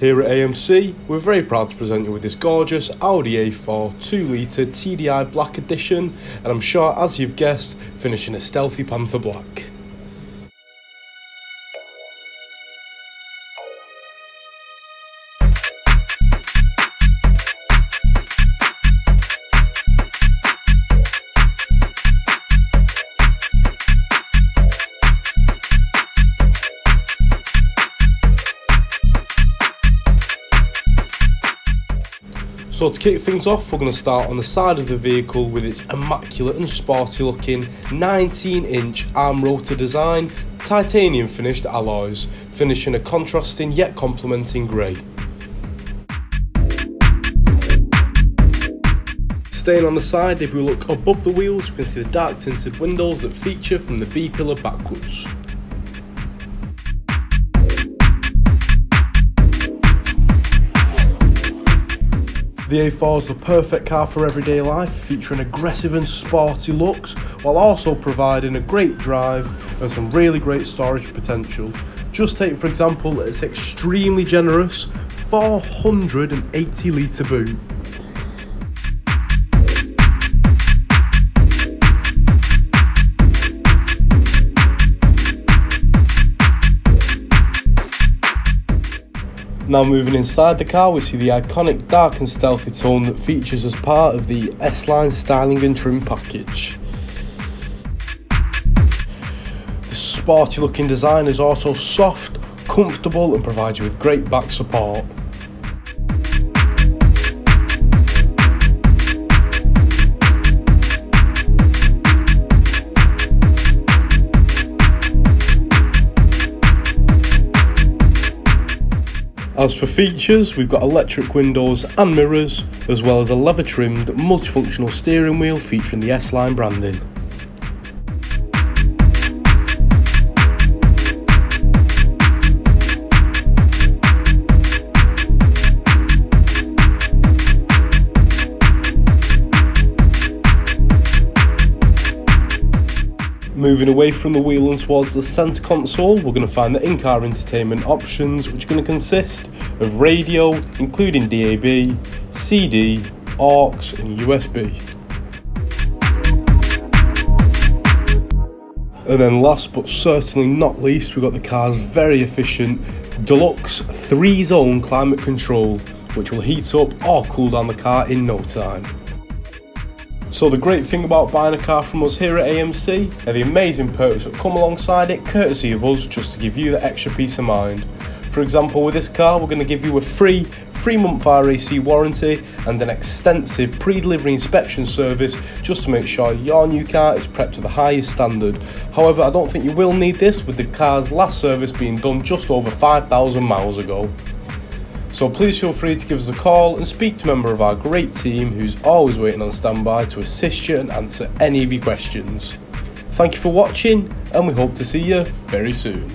Here at AMC, we're very proud to present you with this gorgeous Audi A4 2-litre TDI Black Edition, and I'm sure, as you've guessed, finishing a stealthy Panther Black. So to kick things off, we're going to start on the side of the vehicle with its immaculate and sporty looking 19-inch arm rotor design, titanium finished alloys, finishing a contrasting yet complementing grey. Staying on the side, if we look above the wheels, we can see the dark tinted windows that feature from the B-pillar backwards. The A4 is the perfect car for everyday life, featuring aggressive and sporty looks, while also providing a great drive and some really great storage potential. Just take for example its extremely generous 480 litre boot. Now moving inside the car, we see the iconic dark and stealthy tone that features as part of the S-Line styling and trim package. The sporty looking design is also soft, comfortable and provides you with great back support. As for features, we've got electric windows and mirrors, as well as a leather trimmed multifunctional steering wheel featuring the S-Line branding. Moving away from the wheel and towards the centre console, we're going to find the in-car entertainment options, which are going to consist of radio, including DAB, CD, aux and USB. And then last but certainly not least, we've got the car's very efficient deluxe 3-zone climate control, which will heat up or cool down the car in no time. So the great thing about buying a car from us here at AMC are the amazing perks that come alongside it, courtesy of us, just to give you the extra peace of mind. For example, with this car, we're going to give you a free 3-month RAC warranty and an extensive pre-delivery inspection service just to make sure your new car is prepped to the highest standard. However, I don't think you will need this, with the car's last service being done just over 5,000 miles ago. So please feel free to give us a call and speak to a member of our great team who's always waiting on standby to assist you and answer any of your questions. Thank you for watching, and we hope to see you very soon.